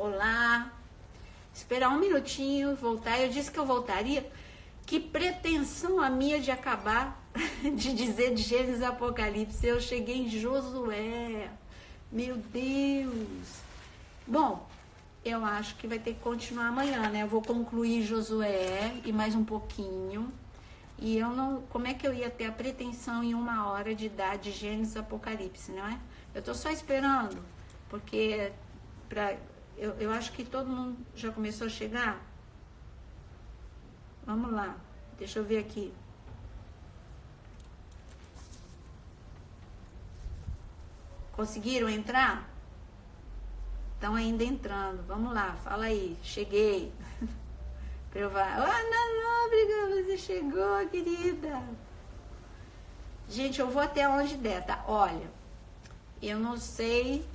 olá, esperar um minutinho, voltar. Eu disse que eu voltaria. Que pretensão a minha de acabar de dizer de Gênesis e Apocalipse. Eu cheguei em Josué. Meu Deus. Bom, eu acho que vai ter que continuar amanhã, né? Eu vou concluir Josué e mais um pouquinho. E eu não... Como é que eu ia ter a pretensão em 1 hora de dar de Gênesis e Apocalipse, não é? Eu tô só esperando, porque eu acho que todo mundo já começou a chegar. Vamos lá, deixa eu ver aqui. Conseguiram entrar? Estão ainda entrando. Vamos lá, fala aí. Cheguei. Ana Nóbrega, você chegou, querida. Gente, eu vou até onde der, tá? Olha, eu não sei.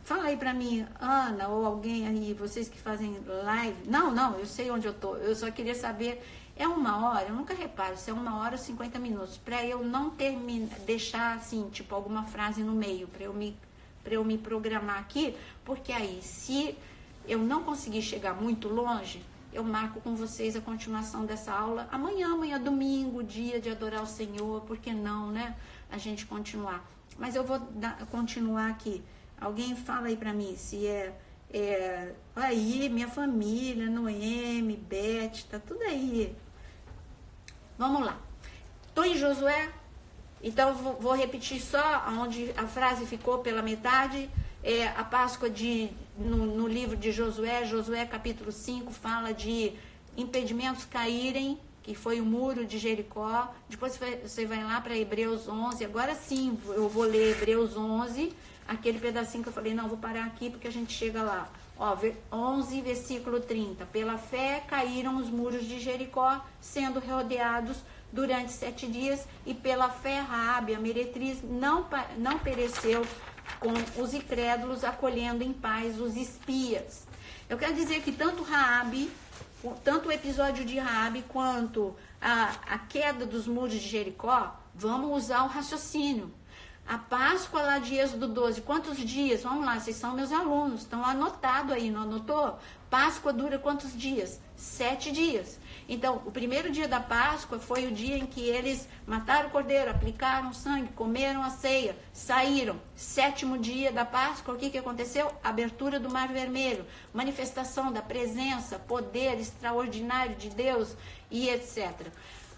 Fala aí pra mim, Ana, ou alguém aí, vocês que fazem live. Não, eu sei onde eu tô. Eu só queria saber, é 1 hora, eu nunca reparo se é 1 hora ou 50 minutos, pra eu não deixar assim, tipo, alguma frase no meio, pra eu me programar aqui, porque aí, se eu não conseguir chegar muito longe, eu marco com vocês a continuação dessa aula amanhã domingo, dia de adorar o Senhor, por que não, né? A gente continuar. Mas eu vou continuar aqui. Alguém fala aí pra mim se aí, minha família, Noemi, Beth, tá tudo aí. Vamos lá. Tô em Josué, então vou repetir só onde a frase ficou pela metade. A Páscoa no livro de Josué capítulo 5, fala de impedimentos caírem, que foi o muro de Jericó. Depois você vai lá para Hebreus 11. Agora sim, eu vou ler Hebreus 11, aquele pedacinho que eu falei, não, vou parar aqui porque a gente chega lá. 11, versículo 30. Pela fé caíram os muros de Jericó, sendo rodeados durante 7 dias, e pela fé Raabe, a meretriz, não pereceu com os incrédulos, acolhendo em paz os espias. Eu quero dizer que tanto o episódio de Raabe quanto a queda dos muros de Jericó, vamos usar o raciocínio. A Páscoa lá de Êxodo 12, quantos dias? Vamos lá, vocês são meus alunos, estão anotado aí, não anotou? Páscoa dura quantos dias? 7 dias. Então, o primeiro dia da Páscoa foi o dia em que eles mataram o cordeiro, aplicaram sangue, comeram a ceia, saíram. 7º dia da Páscoa, o que aconteceu? Abertura do Mar Vermelho, manifestação da presença, poder extraordinário de Deus e etc.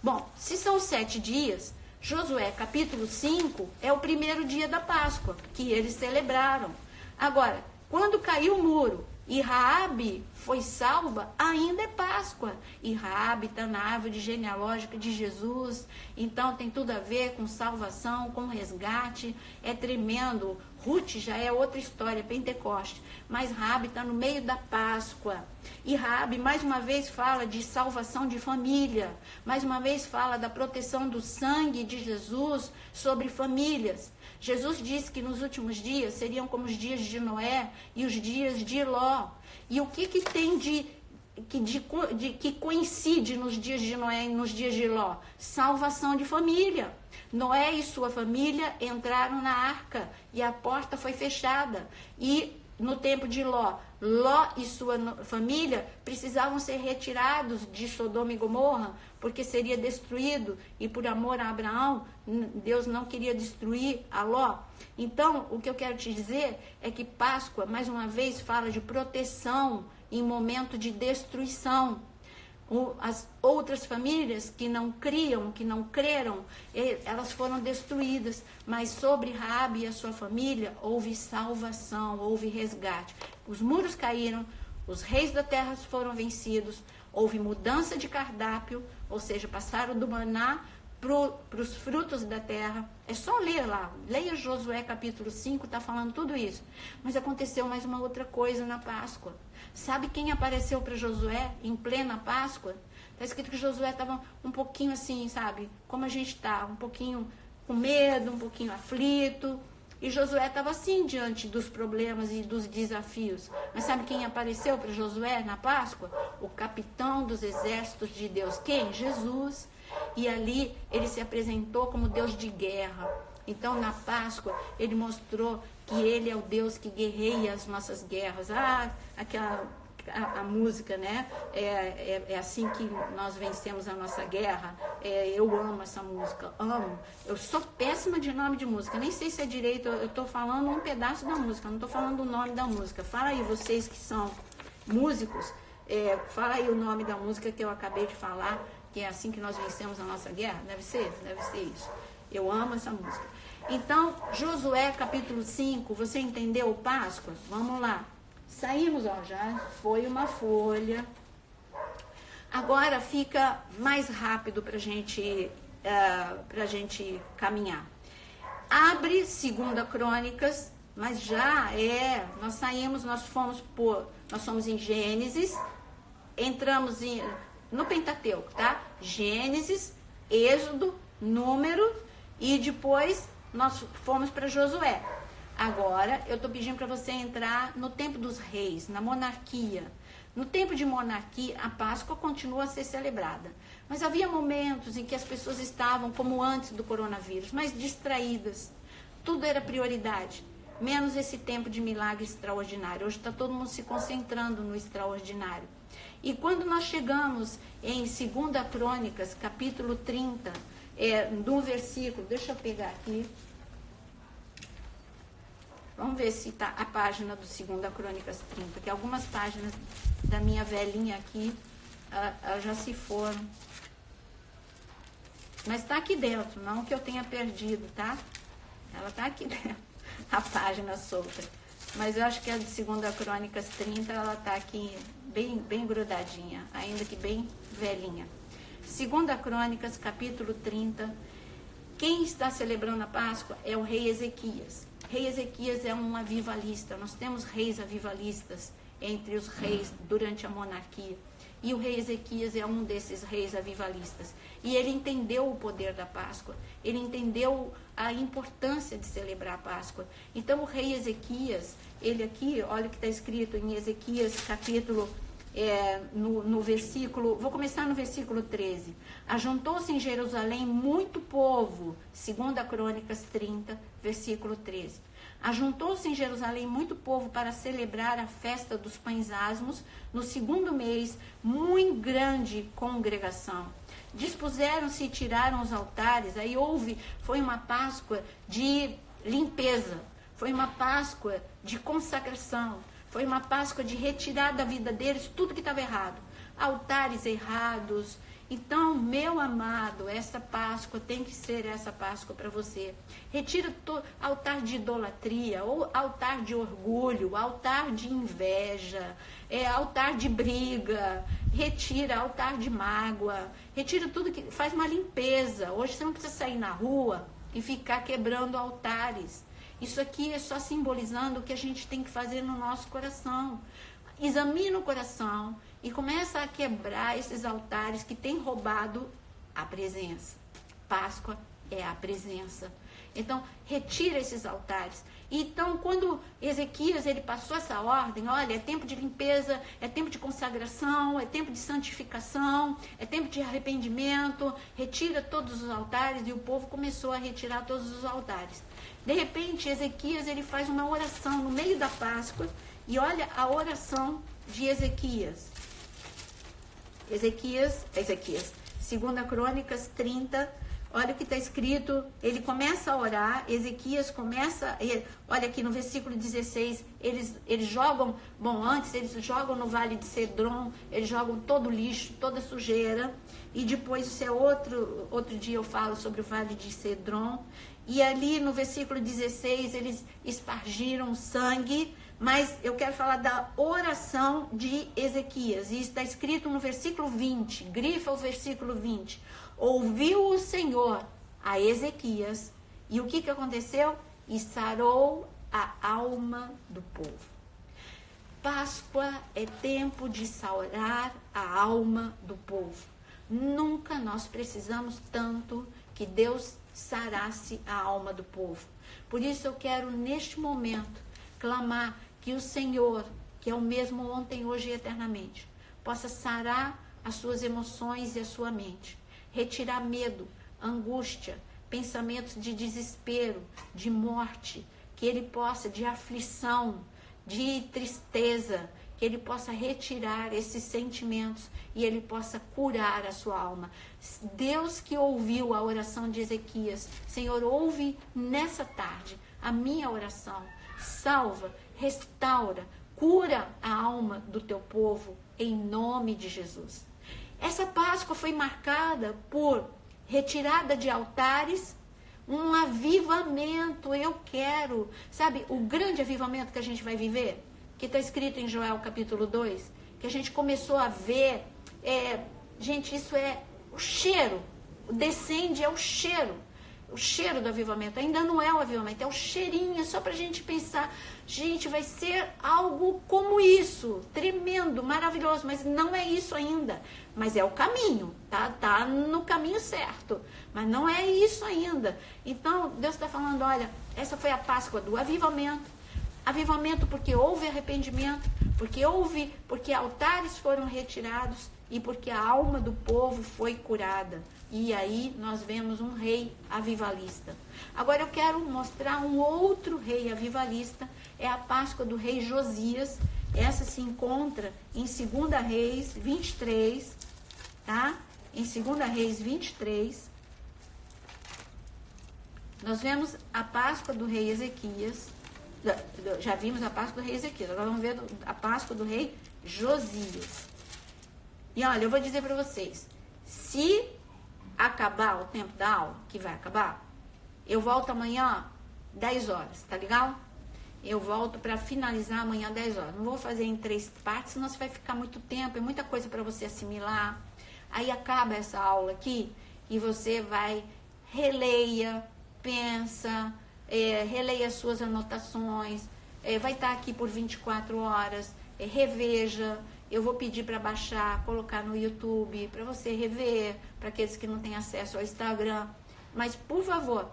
Bom, se são 7 dias, Josué capítulo 5 é o primeiro dia da Páscoa, que eles celebraram. Agora, quando caiu o muro e Raabe foi salva, ainda é Páscoa. E Raabe está na árvore genealógica de Jesus, então tem tudo a ver com salvação, com resgate, é tremendo. Ruth já é outra história, Pentecoste, mas Raabe está no meio da Páscoa. E Raabe, mais uma vez, fala de salvação de família, mais uma vez fala da proteção do sangue de Jesus sobre famílias. Jesus disse que nos últimos dias seriam como os dias de Noé e os dias de Ló. E o que tem que coincide nos dias de Noé e nos dias de Ló? Salvação de família. Noé e sua família entraram na arca e a porta foi fechada. E no tempo de Ló e sua família precisavam ser retirados de Sodoma e Gomorra, porque seria destruído, e por amor a Abraão, Deus não queria destruir a Ló. Então, o que eu quero te dizer é que Páscoa, mais uma vez, fala de proteção em momento de destruição. As outras famílias que não criam, que não creram, elas foram destruídas, mas sobre Raabe e a sua família houve salvação, houve resgate. Os muros caíram, os reis da terra foram vencidos, houve mudança de cardápio, ou seja, passaram do maná para os frutos da terra. É só ler lá, leia Josué capítulo 5, está falando tudo isso. Mas aconteceu mais uma outra coisa na Páscoa. Sabe quem apareceu para Josué em plena Páscoa? Está escrito que Josué estava um pouquinho assim, sabe? Como a gente está, um pouquinho com medo, um pouquinho aflito. E Josué estava assim diante dos problemas e dos desafios. Mas sabe quem apareceu para Josué na Páscoa? O capitão dos exércitos de Deus. Quem? Jesus. E ali ele se apresentou como Deus de guerra. Então, na Páscoa, ele mostrou que ele é o Deus que guerreia as nossas guerras. A música, né? É assim que nós vencemos a nossa guerra. Eu amo essa música, amo. Eu sou péssima de nome de música, nem sei se é direito, eu estou falando um pedaço da música, não estou falando o nome da música. Fala aí, vocês que são músicos, fala aí o nome da música que eu acabei de falar, que é assim que nós vencemos a nossa guerra. Deve ser isso. Eu amo essa música. Então, Josué capítulo 5, você entendeu o Páscoa? Vamos lá. Saímos, ó, já foi uma folha. Agora fica mais rápido para gente caminhar. Abre 2 Crônicas, mas nós saímos, nós somos em Gênesis, entramos no Pentateuco, tá? Gênesis, Êxodo, Número, e depois nós fomos para Josué. Agora, eu estou pedindo para você entrar no tempo dos reis, na monarquia. No tempo de monarquia, a Páscoa continua a ser celebrada. Mas havia momentos em que as pessoas estavam, como antes do coronavírus, mais distraídas. Tudo era prioridade, menos esse tempo de milagre extraordinário. Hoje está todo mundo se concentrando no extraordinário. E quando nós chegamos em 2 Crônicas, capítulo 30, no versículo, deixa eu pegar aqui. Vamos ver se está a página do 2 Crônicas 30, porque algumas páginas da minha velhinha aqui já se foram. Mas está aqui dentro, não que eu tenha perdido, tá? Ela está aqui dentro, a página solta. Mas eu acho que a de 2 Crônicas 30, ela está aqui bem grudadinha, ainda que bem velhinha. 2 Crônicas, capítulo 30. Quem está celebrando a Páscoa é o rei Ezequias. Rei Ezequias é um avivalista. Nós temos reis avivalistas entre os reis durante a monarquia. E o rei Ezequias é um desses reis avivalistas. E ele entendeu o poder da Páscoa. Ele entendeu a importância de celebrar a Páscoa. Então o rei Ezequias, ele aqui, olha o que está escrito em Ezequias capítulo, no versículo, vou começar no versículo 13. Ajuntou-se em Jerusalém muito povo, 2 Crônicas 30, versículo 13. Ajuntou-se em Jerusalém muito povo para celebrar a festa dos pães asmos, no 2º mês, muito grande congregação. Dispuseram-se e tiraram os altares, foi uma Páscoa de limpeza, foi uma Páscoa de consagração, foi uma Páscoa de retirar da vida deles tudo que estava errado, altares errados. Então, meu amado, essa Páscoa tem que ser essa Páscoa para você. Retira altar de idolatria, ou altar de orgulho, altar de inveja, altar de briga, retira altar de mágoa, retira tudo que faz uma limpeza. Hoje você não precisa sair na rua e ficar quebrando altares. Isso aqui é só simbolizando o que a gente tem que fazer no nosso coração. Examina o coração e começa a quebrar esses altares que têm roubado a presença. Páscoa é a presença. Então, retira esses altares. Então, quando Ezequias ele passou essa ordem, olha, é tempo de limpeza, é tempo de consagração, é tempo de santificação, é tempo de arrependimento, retira todos os altares, e o povo começou a retirar todos os altares. De repente, Ezequias ele faz uma oração no meio da Páscoa, e olha a oração de Ezequias. Ezequias, 2 Crônicas 30, olha o que está escrito, ele começa a orar, Ezequias começa, olha aqui no versículo 16, eles jogam, antes eles jogam no vale de Cedron, eles jogam todo o lixo, toda a sujeira, e depois, isso é outro dia eu falo sobre o vale de Cedron, e ali no versículo 16 eles espargiram sangue, mas eu quero falar da oração de Ezequias, e está escrito no versículo 20, grifa o versículo 20, ouviu o Senhor a Ezequias, e o que aconteceu? E sarou a alma do povo. Páscoa é tempo de sarar a alma do povo. Nunca nós precisamos tanto que Deus sarasse a alma do povo. Por isso eu quero neste momento clamar que o Senhor, que é o mesmo ontem, hoje e eternamente, possa sarar as suas emoções e a sua mente, retirar medo, angústia, pensamentos de desespero, de morte, que Ele possa, de aflição, de tristeza, que Ele possa retirar esses sentimentos e Ele possa curar a sua alma. Deus que ouviu a oração de Ezequias, Senhor, ouve nessa tarde a minha oração, salva, restaura, cura a alma do teu povo, em nome de Jesus. Essa Páscoa foi marcada por retirada de altares, um avivamento. Eu quero, sabe, o grande avivamento que a gente vai viver, que está escrito em Joel capítulo 2, que a gente começou a ver, gente, isso é o cheiro, o descende é o cheiro do avivamento. Ainda não é o avivamento, é o cheirinho, é só para a gente pensar, gente, vai ser algo como isso, tremendo, maravilhoso, mas não é isso ainda, mas é o caminho, tá no caminho certo, mas não é isso ainda. Então Deus está falando, olha, essa foi a Páscoa do avivamento porque houve arrependimento, porque altares foram retirados e porque a alma do povo foi curada. E aí nós vemos um rei avivalista. Agora eu quero mostrar um outro rei avivalista, é a Páscoa do rei Josias. Essa se encontra em 2 Reis 23, tá? Em 2 Reis 23, nós vemos a Páscoa do rei Ezequias. Já vimos a Páscoa do rei Ezequias, agora vamos ver a Páscoa do rei Josias. E olha, eu vou dizer para vocês, se acabar o tempo da aula, que vai acabar, eu volto amanhã 10 horas, tá legal? Eu volto para finalizar amanhã 10 horas. Não vou fazer em 3 partes, senão você vai ficar muito tempo, é muita coisa para você assimilar. Aí acaba essa aula aqui e você vai, releia, pensa, releia as suas anotações, vai estar aqui por 24 horas, reveja. Eu vou pedir para baixar, colocar no YouTube, para você rever, para aqueles que não têm acesso ao Instagram. Mas, por favor,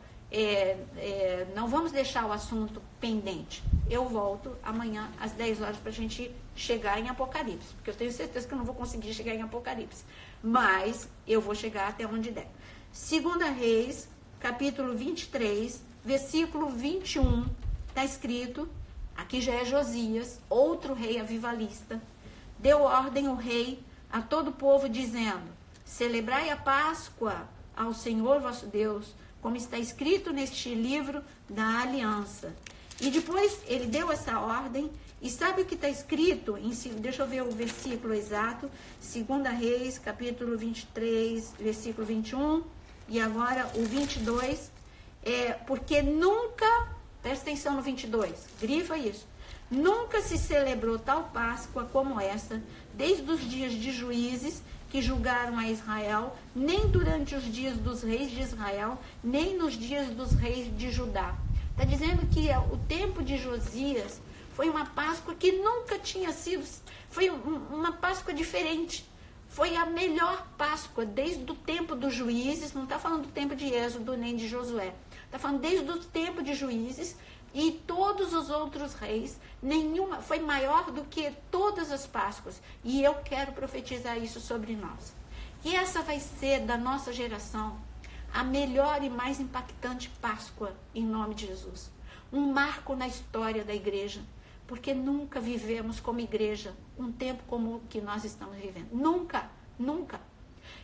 não vamos deixar o assunto pendente. Eu volto amanhã às 10 horas para a gente chegar em Apocalipse, porque eu tenho certeza que eu não vou conseguir chegar em Apocalipse, mas eu vou chegar até onde der. 2 Reis, capítulo 23, versículo 21, está escrito, aqui já é Josias, outro rei avivalista. Deu ordem o rei a todo o povo, dizendo, celebrai a Páscoa ao Senhor vosso Deus, como está escrito neste livro da aliança. E depois ele deu essa ordem, e sabe o que está escrito? Deixa eu ver o versículo exato, 2 Reis, capítulo 23, versículo 21, e agora o 22, porque nunca, presta atenção no 22, grifa isso, nunca se celebrou tal Páscoa como essa, desde os dias de juízes que julgaram a Israel, nem durante os dias dos reis de Israel, nem nos dias dos reis de Judá. Está dizendo que o tempo de Josias foi uma Páscoa que nunca tinha sido, foi uma Páscoa diferente. Foi a melhor Páscoa desde o tempo dos juízes, não está falando do tempo de Êxodo nem de Josué, está falando desde o tempo de juízes. E todos os outros reis, nenhuma foi maior do que todas as Páscoas. E eu quero profetizar isso sobre nós. Que essa vai ser, da nossa geração, a melhor e mais impactante Páscoa, em nome de Jesus. Um marco na história da igreja. Porque nunca vivemos como igreja um tempo como o que nós estamos vivendo. Nunca, nunca.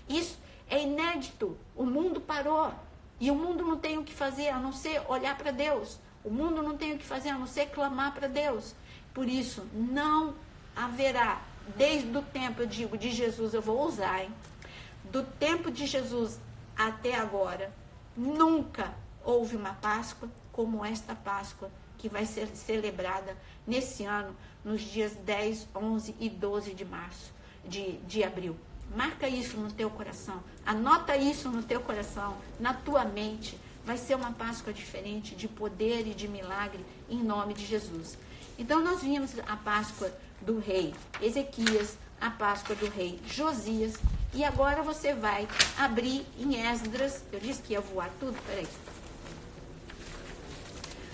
Isso é inédito. O mundo parou. E o mundo não tem o que fazer a não ser olhar para Deus. O mundo não tem o que fazer a não ser clamar para Deus. Por isso, não haverá, desde o tempo, eu digo, de Jesus, eu vou usar, hein? Do tempo de Jesus até agora, nunca houve uma Páscoa como esta Páscoa, que vai ser celebrada nesse ano, nos dias 10, 11 e 12 de março, de abril. Marca isso no teu coração, anota isso no teu coração, na tua mente. Vai ser uma Páscoa diferente, de poder e de milagre, em nome de Jesus. Então, nós vimos a Páscoa do rei Ezequias, a Páscoa do rei Josias, e agora você vai abrir em Esdras. Eu disse que ia voar tudo, peraí.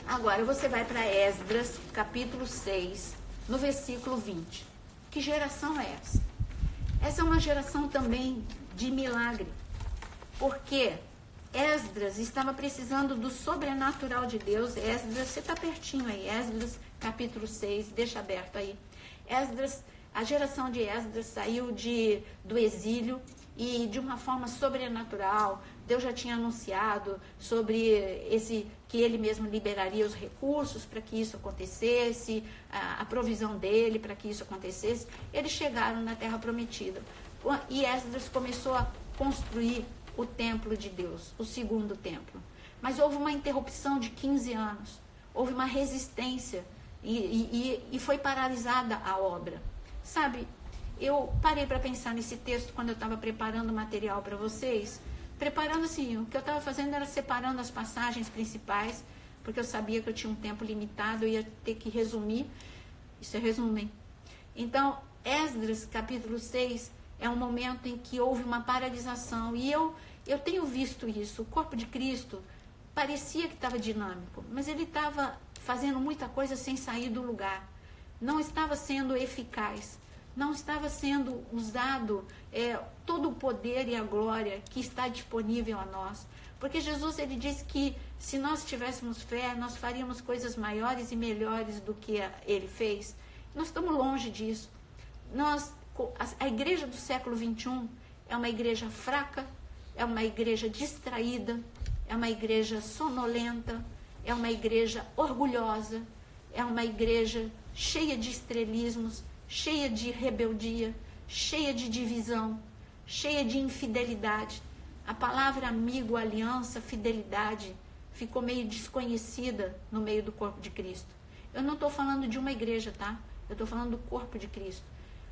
Agora você vai para Esdras, capítulo 6, no versículo 20. Que geração é essa? Essa é uma geração também de milagre. Por quê? Esdras estava precisando do sobrenatural de Deus. Esdras, você está pertinho aí, Esdras capítulo 6, deixa aberto aí. Esdras, a geração de Esdras saiu do exílio e de uma forma sobrenatural. Deus já tinha anunciado sobre que ele mesmo liberaria os recursos para que isso acontecesse, a provisão dele para que isso acontecesse. Eles chegaram na Terra Prometida. E Esdras começou a construir o templo de Deus, o segundo templo. Mas houve uma interrupção de 15 anos. Houve uma resistência e foi paralisada a obra. Sabe, eu parei para pensar nesse texto quando eu estava preparando o material para vocês. Preparando assim, o que eu estava fazendo era separando as passagens principais, porque eu sabia que eu tinha um tempo limitado, eu ia ter que resumir. Isso é resumo, hein? Então, Esdras, capítulo 6, é um momento em que houve uma paralisação. E eu tenho visto isso. O corpo de Cristo parecia que estava dinâmico, mas ele estava fazendo muita coisa sem sair do lugar. Não estava sendo eficaz. Não estava sendo usado todo o poder e a glória que está disponível a nós. Porque Jesus, ele disse que se nós tivéssemos fé, nós faríamos coisas maiores e melhores do que ele fez. Nós estamos longe disso. A igreja do século XXI é uma igreja fraca, é uma igreja distraída, é uma igreja sonolenta, é uma igreja orgulhosa, é uma igreja cheia de estrelismos, cheia de rebeldia, cheia de divisão, cheia de infidelidade. A palavra amigo, aliança, fidelidade ficou meio desconhecida no meio do corpo de Cristo. Eu não estou falando de uma igreja, tá? Eu estou falando do corpo de Cristo.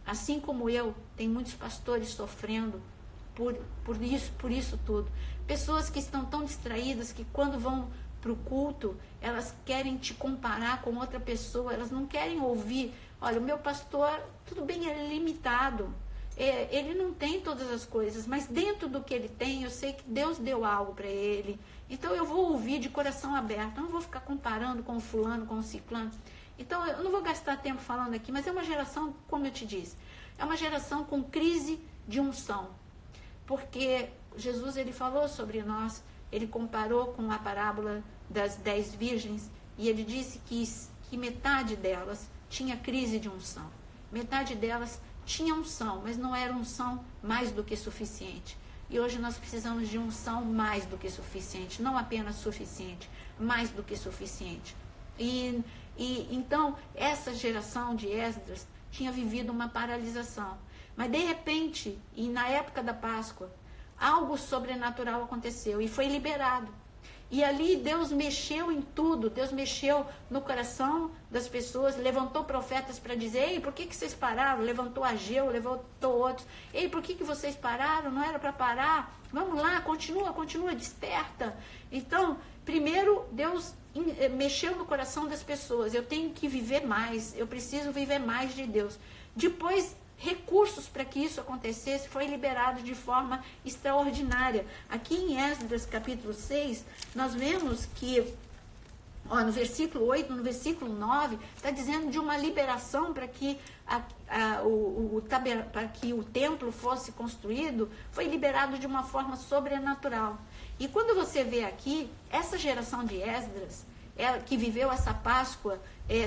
Assim como eu, tem muitos pastores sofrendo por isso tudo. Pessoas que estão tão distraídas que quando vão para o culto, elas querem te comparar com outra pessoa, elas não querem ouvir. Olha, o meu pastor, tudo bem, ele é limitado, ele não tem todas as coisas, mas dentro do que ele tem, eu sei que Deus deu algo para ele, então eu vou ouvir de coração aberto, eu não vou ficar comparando com o fulano, com o ciclano. Então eu não vou gastar tempo falando aqui, mas é uma geração, como eu te disse, é uma geração com crise de unção, porque Jesus, ele falou sobre nós, ele comparou com a parábola das 10 virgens, e ele disse que metade delas tinha crise de unção. Metade delas tinha unção, mas não era unção mais do que suficiente. E hoje nós precisamos de unção mais do que suficiente, não apenas suficiente, mais do que suficiente. E então, essa geração de Esdras tinha vivido uma paralisação. Mas de repente, e na época da Páscoa, algo sobrenatural aconteceu e foi liberado. E ali Deus mexeu em tudo, Deus mexeu no coração das pessoas, levantou profetas para dizer, ei, por que vocês pararam? Levantou Ageu, levantou outros. Ei, por que vocês pararam? Não era para parar? Vamos lá, continua, desperta. Então, primeiro, Deus mexeu no coração das pessoas. Eu tenho que viver mais, eu preciso viver mais de Deus. Depois, recursos para que isso acontecesse foi liberado de forma extraordinária. Aqui em Esdras capítulo 6, nós vemos que no versículo 8, no versículo 9, está dizendo de uma liberação para que o templo fosse construído, foi liberado de uma forma sobrenatural. E quando você vê aqui, essa geração de Esdras, que viveu essa Páscoa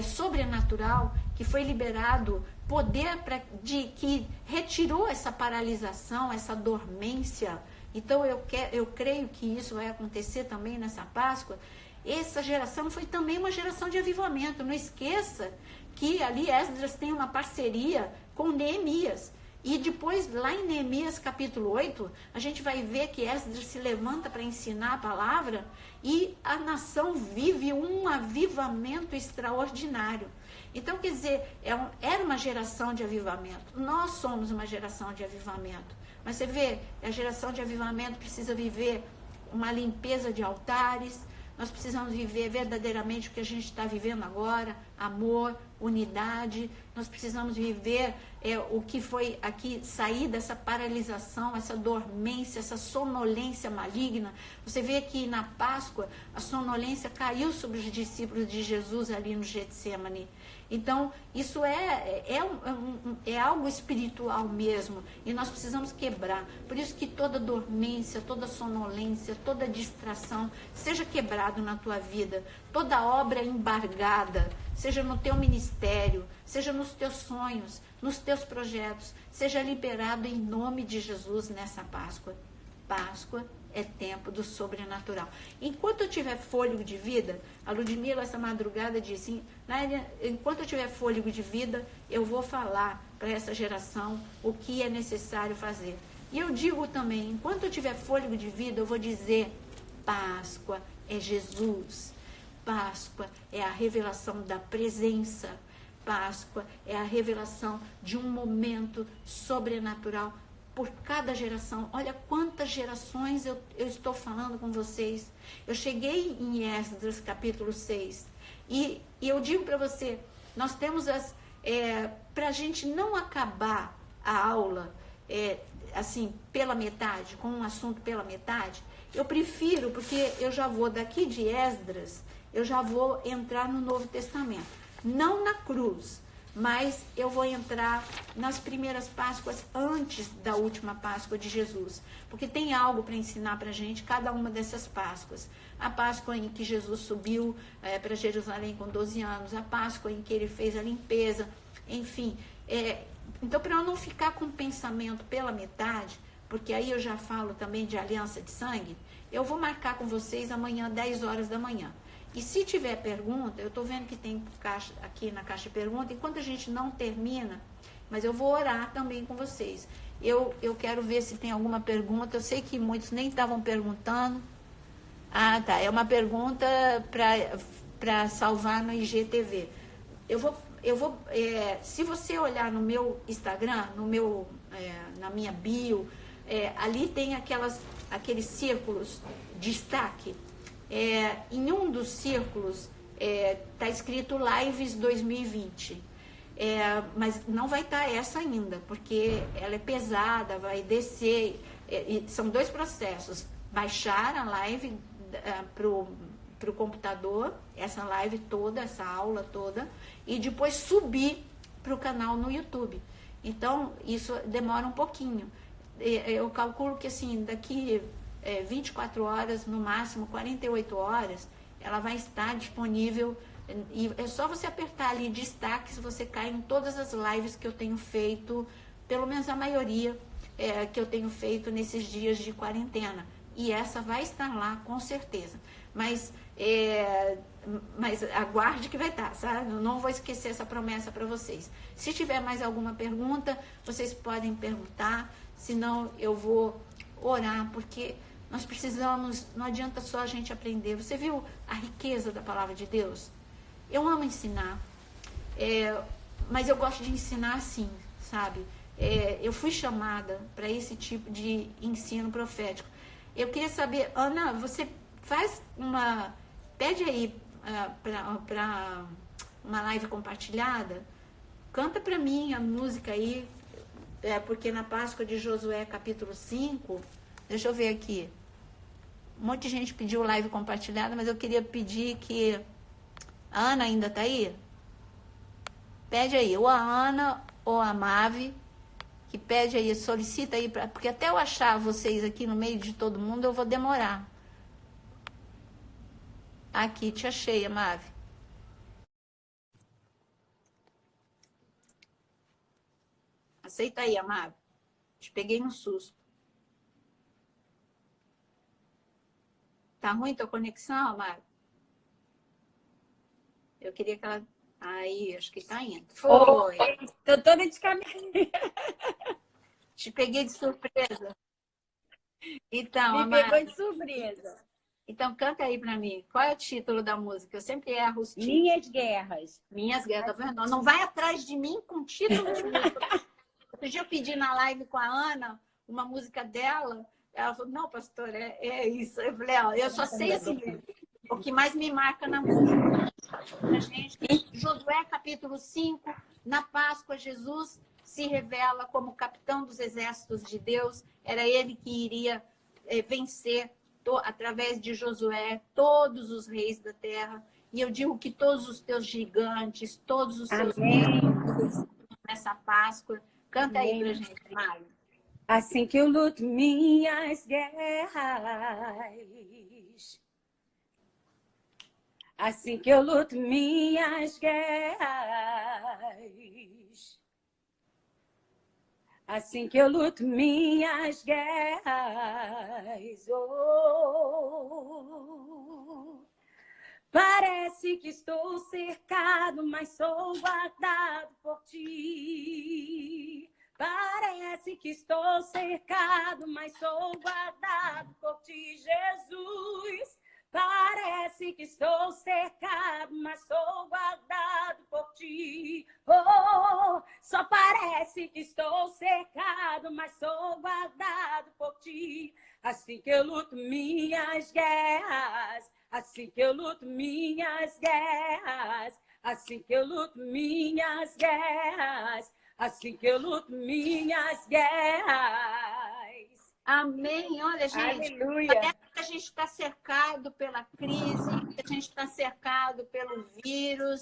sobrenatural, que foi liberado poder que retirou essa paralisação, essa dormência. Então eu creio que isso vai acontecer também nessa Páscoa. Essa geração foi também uma geração de avivamento. Não esqueça que ali Esdras tem uma parceria com Neemias. E depois, lá em Neemias capítulo 8, a gente vai ver que Esdras se levanta para ensinar a palavra e a nação vive um avivamento extraordinário. Então, quer dizer, era uma geração de avivamento. Nós somos uma geração de avivamento. Mas você vê, a geração de avivamento precisa viver uma limpeza de altares. Nós precisamos viver verdadeiramente o que a gente está vivendo agora, amor, unidade, nós precisamos viver o que foi aqui, sair dessa paralisação, essa dormência, essa sonolência maligna. Você vê que na Páscoa a sonolência caiu sobre os discípulos de Jesus ali no Getsemane. Então, isso é algo espiritual mesmo, e nós precisamos quebrar. Por isso que toda dormência, toda sonolência, toda distração, seja quebrado na tua vida. Toda obra embargada, seja no teu ministério, seja nos teus sonhos, nos teus projetos, seja liberado em nome de Jesus nessa Páscoa. Páscoa é tempo do sobrenatural. Enquanto eu tiver fôlego de vida, a Ludmila essa madrugada disse, Nádia, enquanto eu tiver fôlego de vida, eu vou falar para essa geração o que é necessário fazer. E eu digo também, enquanto eu tiver fôlego de vida, eu vou dizer, Páscoa é Jesus. Páscoa é a revelação da presença. Páscoa é a revelação de um momento sobrenatural por cada geração. Olha quantas gerações eu estou falando com vocês. Eu cheguei em Esdras, capítulo 6, e eu digo para você, nós temos para a gente não acabar a aula assim, pela metade, com um assunto pela metade, eu prefiro, porque eu já vou daqui de Esdras, eu já vou entrar no Novo Testamento. Não na cruz, mas eu vou entrar nas primeiras Páscoas antes da última Páscoa de Jesus, porque tem algo para ensinar para a gente cada uma dessas Páscoas. A Páscoa em que Jesus subiu para Jerusalém com 12 anos, a Páscoa em que ele fez a limpeza, enfim. Então, para eu não ficar com o pensamento pela metade, porque aí eu já falo também de aliança de sangue, eu vou marcar com vocês amanhã, 10 horas da manhã. E se tiver pergunta, eu estou vendo que tem caixa, aqui na caixa de pergunta, enquanto a gente não termina, mas eu vou orar também com vocês. Eu quero ver se tem alguma pergunta, eu sei que muitos nem estavam perguntando. Ah, tá, é uma pergunta para salvar no IGTV. Se você olhar no meu Instagram, na minha bio, ali tem aqueles círculos de destaque. Em um dos círculos está escrito Lives 2020, mas não vai estar essa ainda, porque ela é pesada, vai descer, são dois processos, baixar a live para o computador, essa live toda, essa aula toda, e depois subir para o canal no YouTube. Então, isso demora um pouquinho. Eu calculo que assim, daqui 24 horas, no máximo 48 horas, ela vai estar disponível, e é só você apertar ali destaques, você cai em todas as lives que eu tenho feito, pelo menos a maioria que eu tenho feito nesses dias de quarentena, e essa vai estar lá com certeza, mas aguarde que vai estar, sabe? Eu não vou esquecer essa promessa para vocês. Se tiver mais alguma pergunta, vocês podem perguntar, senão eu vou orar, porque nós precisamos, não adianta só a gente aprender. Você viu a riqueza da palavra de Deus? Eu amo ensinar, mas eu gosto de ensinar assim, sabe? Eu fui chamada para esse tipo de ensino profético. Eu queria saber, Ana, você pede aí para uma live compartilhada, canta para mim a música aí, porque na Páscoa de Josué, capítulo 5, deixa eu ver aqui. Um monte de gente pediu live compartilhada, mas eu queria pedir que... A Ana ainda tá aí? Pede aí, ou a Ana ou a Mave, que pede aí, solicita aí, porque até eu achar vocês aqui no meio de todo mundo, eu vou demorar. Aqui, te achei, Mave. Aceita aí, Mave. Te peguei no susto. Tá ruim tua conexão, Amaro? Eu queria que ela... Aí, acho que tá indo. Foi. Tô toda de caminho. Te peguei de surpresa. Então, Me Amaro... pegou de surpresa. Então, canta aí pra mim. Qual é o título da música? Eu sempre erro os títulos. Minhas Guerras. Minhas Guerras, tá vendo? Não vai atrás de mim com título de música. Outro dia eu pedi na live com a Ana uma música dela. Ela falou, não, pastor, é isso. Eu falei, ó, eu só sei assim mesmo. o que mais me marca na música. A gente, Josué capítulo 5, na Páscoa, Jesus se revela como capitão dos exércitos de Deus. Era ele que iria vencer, através de Josué, todos os reis da terra. E eu digo que todos os teus gigantes, todos os seus reis nessa Páscoa. Canta aí pra gente, Mário. Assim que eu luto minhas guerras, assim que eu luto minhas guerras, assim que eu luto minhas guerras, oh, parece que estou cercado, mas sou guardado por ti. Parece que estou cercado, mas sou guardado por ti, Jesus. Parece que estou cercado, mas sou guardado por ti. Oh, só parece que estou cercado, mas sou guardado por ti. Assim que eu luto minhas guerras, assim que eu luto minhas guerras, assim que eu luto minhas guerras, assim que eu luto minhas guerras. Amém. Olha, gente, Aleluia. parece que a gente está cercado pela crise, que a gente está cercado pelo vírus,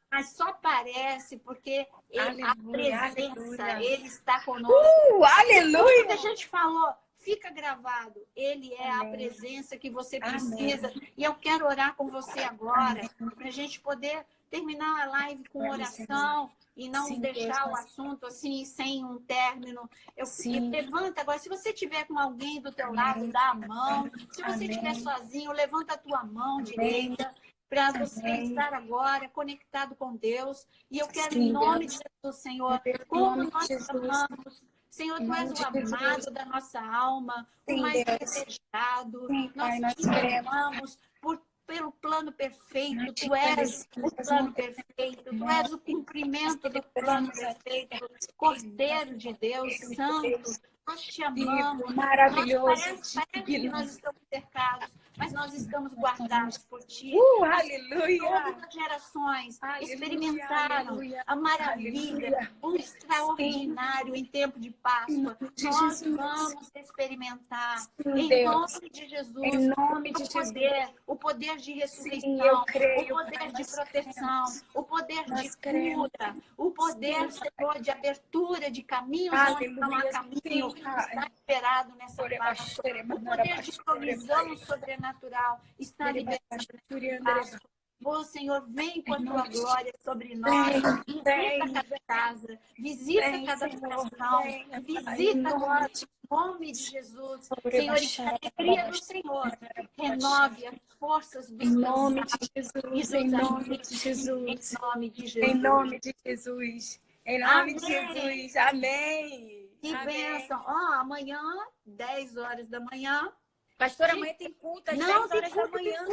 mas só parece porque a presença, ele está conosco. Aleluia. Tudo que a gente falou, fica gravado. Ele é a presença que você precisa. Amém. E eu quero orar com você agora, para a gente poder terminar a live com oração e não Sim, deixar Deus. o assunto assim, sem um término. Sim. Levanta agora. Se você estiver com alguém do teu lado, dá a mão. Se você estiver sozinho, levanta a tua mão direita para você estar agora conectado com Deus. E eu quero, em nome de Jesus, Senhor, como nós amamos. Senhor, Tu és o amado da nossa alma, o mais desejado. Nós te amamos pelo plano perfeito. Tu és o plano perfeito. Tu és o cumprimento do plano perfeito. Cordeiro de Deus, Santo. Nós te amamos. Maravilhoso. Parece que nós estamos cercados, mas nós estamos guardados por Ti. Aleluia. Todas as gerações experimentaram a maravilha, o extraordinário em tempo de Páscoa. Nós vamos experimentar, em nome de Jesus, o poder de ressurreição, o poder de proteção, o poder de cura, o poder, Senhor, de abertura de caminhos onde não há caminho, está liberado nessa Páscoa. O poder de provisão sobrenatural está liberado nessa Páscoa. Ô Senhor, vem com a tua glória sobre nós. Visita cada casa, visita cada coração, visita agora em nome de Jesus. Senhor, e que a alegria do Senhor renove as forças dos Em nome de cansados Jesus, em nome de Jesus. Em nome de Jesus. Em nome de Jesus. Em nome de Jesus. Amém. Que bênção. Amanhã, 10 horas da manhã. Pastora, amanhã tem culto às 10 horas da manhã.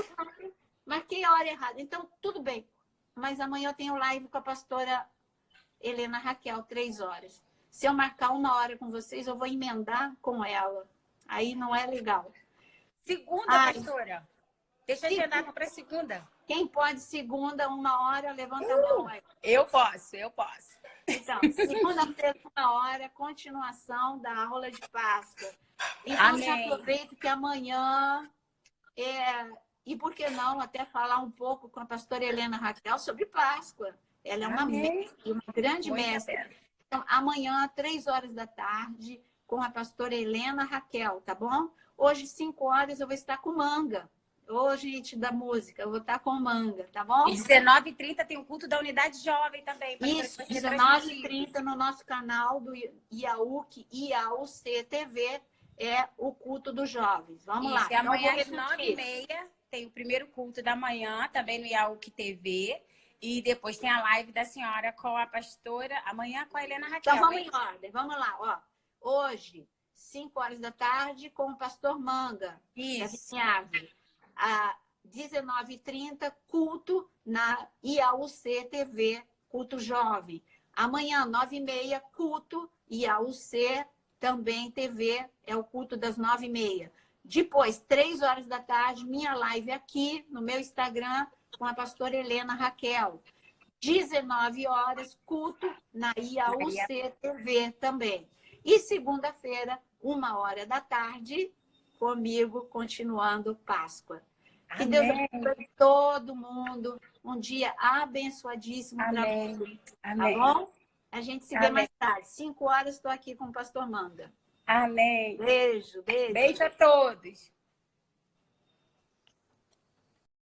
Marquei a hora errada. Então, tudo bem. Mas amanhã eu tenho live com a pastora Helena Raquel, 3 horas. Se eu marcar 1 hora com vocês, eu vou emendar com ela. Aí não é legal. Segunda, pastora. Deixa eu agendar para segunda. Quem pode segunda, 1 hora, levanta a mão aí. Eu posso. Então, segunda-feira, 1 hora, continuação da aula de Páscoa. Então, já aproveito que amanhã... E por que não até falar um pouco com a pastora Helena Raquel sobre Páscoa? Ela é uma mestre, uma grande mestra. Então, amanhã, 3 horas da tarde, com a pastora Helena Raquel, tá bom? Hoje, 5 horas, eu vou estar com Manga. Hoje, gente da música, eu vou estar com Manga, tá bom? E 19h30 tem o culto da Unidade Jovem também. Isso, 19h30 no nosso canal do IAUC TV é o culto dos jovens. Vamos lá. E amanhã às 9h30 tem o primeiro culto da manhã, também no IAUC TV. E depois tem a live da senhora com a pastora, amanhã com a Helena Raquel. Então vamos em ordem, vamos lá. Hoje, 5 horas da tarde, com o pastor Manga. Isso. Às 19h30, culto na IAUC TV, culto jovem. Amanhã, 9h30, culto IAUC também TV, é o culto das 9h30. Depois, 3 horas da tarde, minha live aqui no meu Instagram com a pastora Helena Raquel. 19 horas, culto na IAUC TV também. E segunda-feira, 1h da tarde, comigo, continuando Páscoa. Que Deus abençoe todo mundo. Um dia abençoadíssimo para você. Tá bom? A gente se vê mais tarde. 5 horas estou aqui com o pastor Manda. Amém. Beijo, beijo. Beijo a todos.